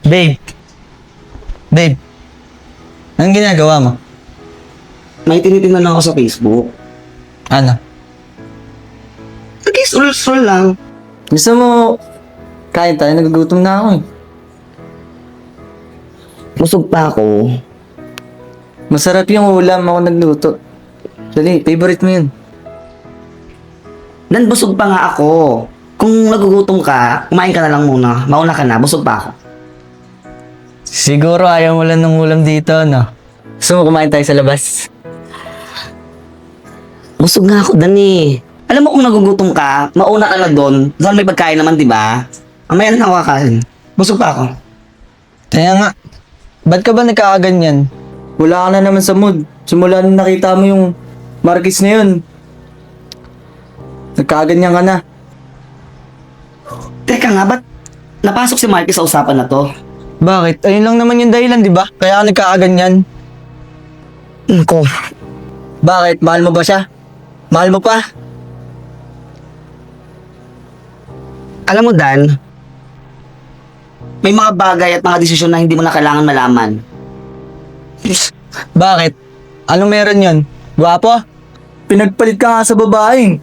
Babe. Babe. Anong ginagawa mo? May tinitingnan lang ako sa Facebook. Ano? Nag-scroll lang. Gusto mo, kain tayo, nagugutom na ako eh. Busog pa ako. Masarap yung ulam ako nagluto. Dali, favorite mo yun. Dan, busog pa nga ako. Kung nagugutom ka, kumain ka na lang muna. Mauna ka na, busog pa ako. Siguro ayaw mo lang ng ulam dito, no? Gusto mo kumain tayo sa labas? Busog nga ako, Dan eh. Alam mo kung nagugutom ka, mauna ka na doon. Doon may pagkain naman, di ba? Mamaya na ako kakain. Busog pa ako. Kaya nga, ba't ka ba nagkakaganyan? Wala ka na naman sa mood. Simula nung nakita mo yung Marquis na yun. Nagkakaganyan ka na. Teka nga, ba't napasok si Marky sa usapan na to? Bakit? Ayun lang naman yung dahilan, di ba? Kaya ka nagkakaganyan. Nako, Bakit? Mahal mo ba siya? Mahal mo pa? alam mo, Dan, may mga bagay at mga desisyon na hindi mo na kailangan malaman. Bakit? Anong meron yun? Gwapo? Pinagpalit ka nga sa babae.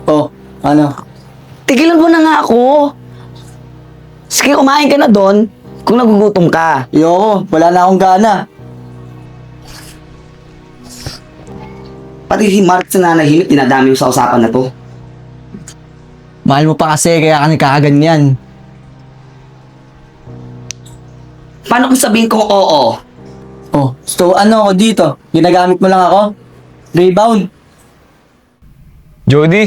Oh, ano? Tigilan mo na nga ako. Sige, kumain ka na doon kung nagugutom ka. Ayoko, wala na akong gana. Pati si Mark sa nanahimik, dinadami mo sa usapan na to. Mahal mo pa kasi kaya ka nagkakaganyan. Paano kung sabihin kong oo? Oh, so ano ako dito? Ginagamit mo lang ako? Rebound? Jody?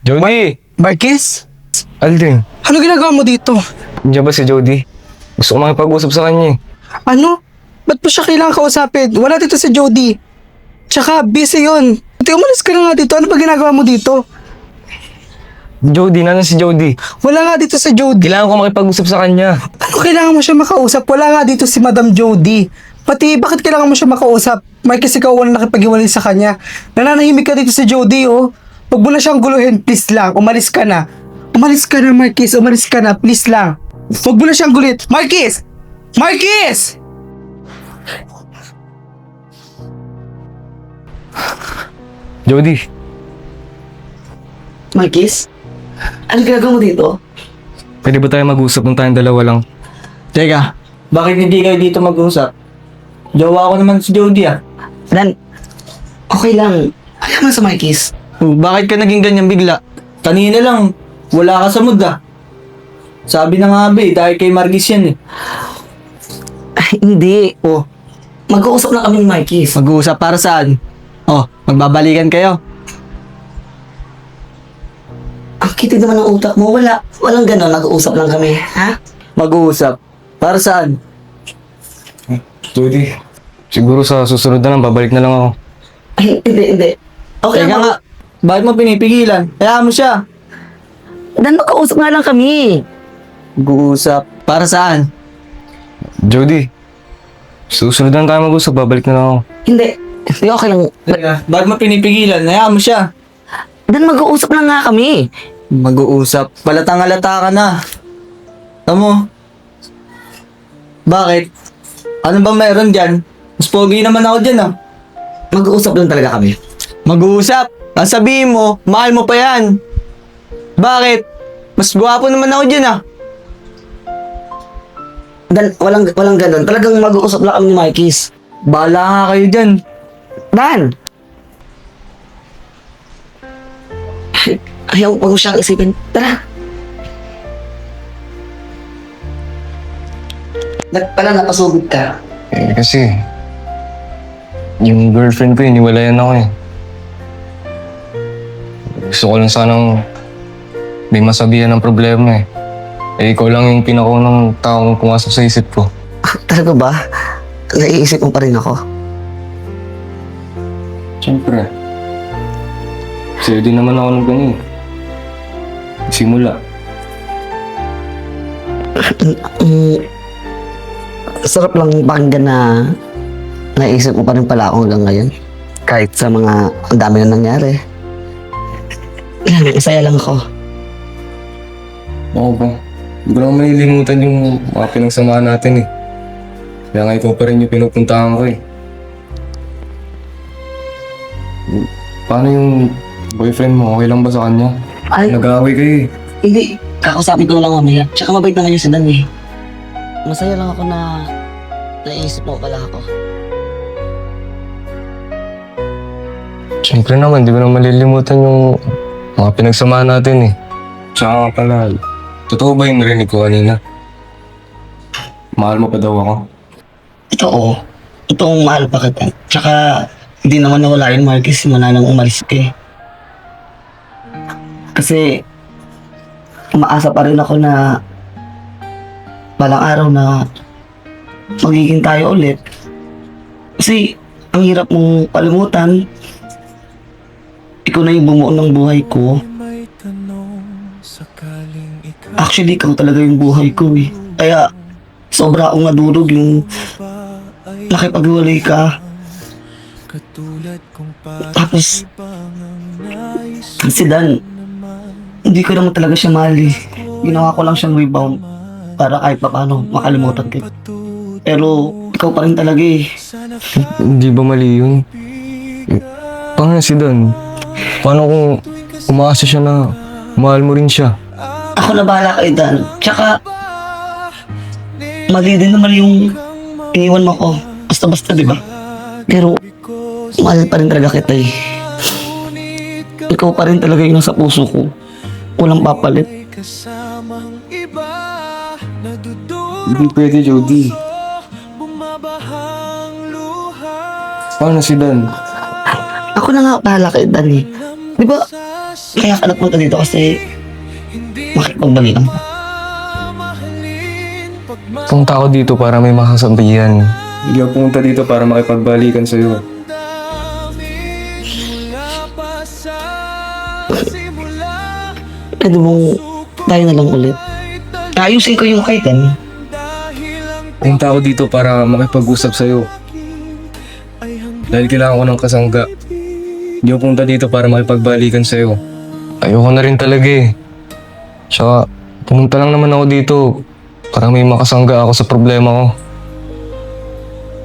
Jody? Marquez? Aldrin, Ano ginagawa mo dito? nandiyan ba si Jody? Gusto ko makipag-usap sa kanya eh. Ano? Ba't pa siya kailangan kausapin? Wala dito si Jody. Tsaka, busy yun. Ate, umalis ka na nga dito. Ano ba ginagawa mo dito? Jody, nanan si Jody? Wala nga dito si Jody. Kailangan ko makipag-usap sa kanya. Ano kailangan mo siya makausap? Wala nga dito si Madam Jody. Pati, bakit kailangan mo siya makausap? Marquez, ikaw wala nakipag-iwalay sa kanya. Nananahimik ka dito si Jody, oh. Huwag mo na siyang guluhin, please lang. Umalis ka na. Umalis ka na, Marquez. Umalis ka na, please lang. Huwag mo na siyang gulit. Marquez! Marquez! Jody, Marquez? Ano ginagawa mo dito? pwede ba tayo mag-usap ng tayong dalawa lang? Teka, bakit hindi kayo dito mag-usap? Jowa ko naman si Jody ah. Dan, okay lang. Ayaw mo sa Marquez. Oh, bakit ka naging ganyan bigla? Kanina lang, wala ka sa mood ah. Sabi na nga ba eh, dahil kay Marquis yan eh. Ay, hindi. Oh, Mag-uusap na kami ni Marquez. mag-uusap para saan? Oh, magbabalikan kayo. Ang kitid naman ng utak mo. Walang ganon. Nag-uusap lang kami. Ha? Mag-uusap. Para saan? Jody, siguro sa susunod na lang, babalik na lang ako. Ay, hindi. Okay Teka lang. nga, bakit mo pinipigilan? Hayaan mo siya. Dan, mag-uusap nga lang kami. Mag-uusap. Para saan? Jody, susunod na lang tayo mag-usap, babalik na lang ako. Hindi, okay lang. Teka, bakit mo pinipigilan? Hayaan mo siya. Dan, mag-uusap lang nga kami. Mag-uusap. Palatang-alata ka na. Tamo. Bakit? Ano ba meron dyan? Mas pogi naman ako dyan ah. Mag-uusap lang talaga kami. Mag-uusap. Ang sabihin mo, mahal mo pa yan. Bakit? Mas gwapo naman ako dyan ah. Dan, walang ganon. Talagang mag-uusap lang kami ni Marquez. Bahala nga kayo dyan. Dan! Ayaw, wag mo siyang isipin. Tara. Pala napasugod ka. Eh, kasi, yung girlfriend ko, iniwalayan ako eh. Gusto ko lang sanang may masabihan ng problema eh. Eh, ikaw lang yung pinakaunang taong pumasok sa isip ko. Talaga ba? Naiisip mo pa rin ako. Siyempre. Sa'yo din naman ako ng ganyan. Simula. Sarap lang pakinggan na naisip mo pa rin pala ako hanggang ngayon. Kahit sa mga ang dami na nangyari. Masaya lang ako. Oo ba? Hindi ko naman malilimutan yung mga pinagsamahan natin eh. Kaya nga ikaw pa rin yung pinupuntahan ko eh. Paano yung boyfriend mo? Okay lang ba sa kanya? Ay, Nag-aaway kayo eh. hindi. Kakausapin ko na lang mamaya. Tsaka mabait naman yung Sidan eh. Masaya lang ako na naisip mo pala ako. Siyempre naman, di ko na malilimutan yung mga pinagsamahan natin eh. Tsaka nga pala, totoo ba yung narinig ko kanina? Mahal mo pa daw ako? Totoo. Totoong mahal pa kita. Tsaka hindi naman nawala yun, Marcus, simula nang umalis ka eh. Kasi umaasa pa rin ako na balang araw na magiging tayo ulit. Kasi ang hirap mong kalimutan. Ikaw na yung bumuo ng buhay ko. Actually, ikaw talaga yung buhay ko eh. Kaya sobra akong nadurog yung nakipaghiwalay ka. Tapos, si Dan, hindi ko naman talaga siya mahal eh. Ginawa ko lang siyang rebound para kahit pa paano makalimutan kita. Pero, ikaw pa rin talaga eh. Hindi ba mali yun? Paano si Dan? Paano kung umaasa siya na mahal mo rin siya? Ako na bahala kay Dan. Tsaka, mali din naman yung iniwan mo ko. Basta-basta, di ba? Pero, mahal pa rin talaga kita eh. Ikaw pa rin talaga yung nasa puso ko. Walang papalit. Hindi pwede, Jody. Paano si Dan? Ako na nga bahala kay Dan eh. Di ba, kaya ka nagpunta dito kasi makipagbalikan ka. Punta ako dito para may makasabihan. Hindi ako pumunta dito para makipagbalikan sa'yo. Pwede mong tayo na lang ulit. Ayusin ko yung kay Dan. Punta ako dito para makipag-usap sa'yo. Dahil kailangan ko ng kasangga. Hindi ako punta dito para makipagbalikan sa'yo. Ayoko na rin talaga eh. Tsaka, pumunta lang naman ako dito para may makasangga ako sa problema ko.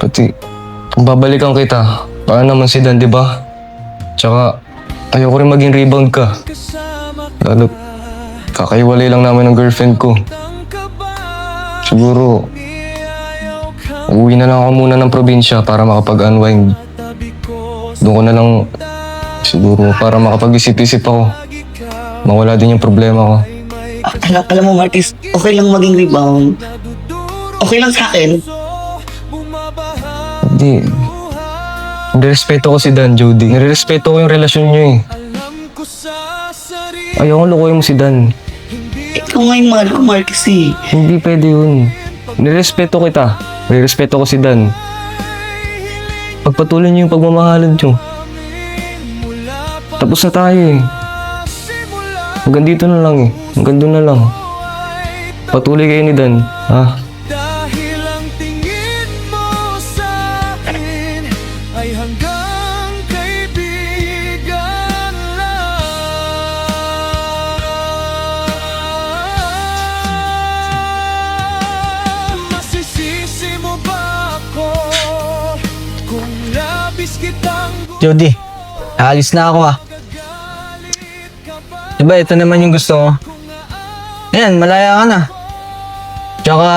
Pati, kung babalikan kita, para naman si Dan, di ba? Tsaka, ayoko rin maging rebound ka. Lalo, kakaiwalay lang namin ng girlfriend ko. Siguro, uuwi na lang ako muna ng probinsya para makapag-unwind. Doon ko na lang, siguro, para makapag-isip-isip ako. Mawala din yung problema ko. Alam mo, Marcus, okay lang maging rebound. Okay lang sa akin. Hindi. Nirespeto ko si Dan, Jody. Nirespeto ko yung relasyon niyo eh. Ayoko lukuhin mo si Dan. Ikaw nga yung mahal ko, Marcus eh. Hindi pwede yun. Nirespeto kita. Nirespeto ko si Dan. Pagpatuloy niyo yung pagmamahalan niyo. Tapos na tayo eh. Hanggang dito na lang eh. Hanggang doon na lang. Patuloy kayo ni Dan. Ha? Dahil ang tingin mo sa akin ay hanggang kaibigan lang. Masisisi mo ba ako kung labis kitang Jody, aalis na ako ah. Diba, ito naman yung gusto ko. Ayan, malaya ka na. Tsaka,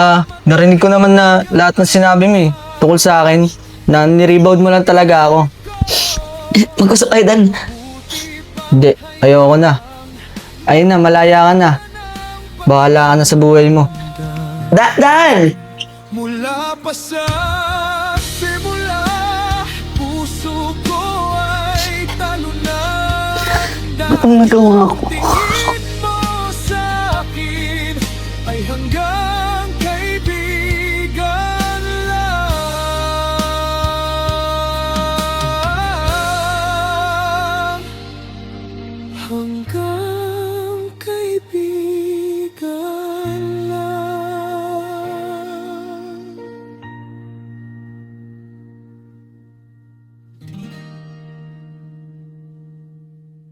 narinig ko naman na lahat ng sinabi mo eh, tukol sa akin, na nirebound mo lang talaga ako. Mag-usap tayo, Dan. Hindi, ayoko na. Ayun na, malaya ka na. Bahala ka na sa buhay mo. Dan! mula pa sa simula, puso ko ay talunan. Ba't ang nagawa ko? Tingin mo sa akin ay hanggang kaibigan lang. Hanggang kaibigan.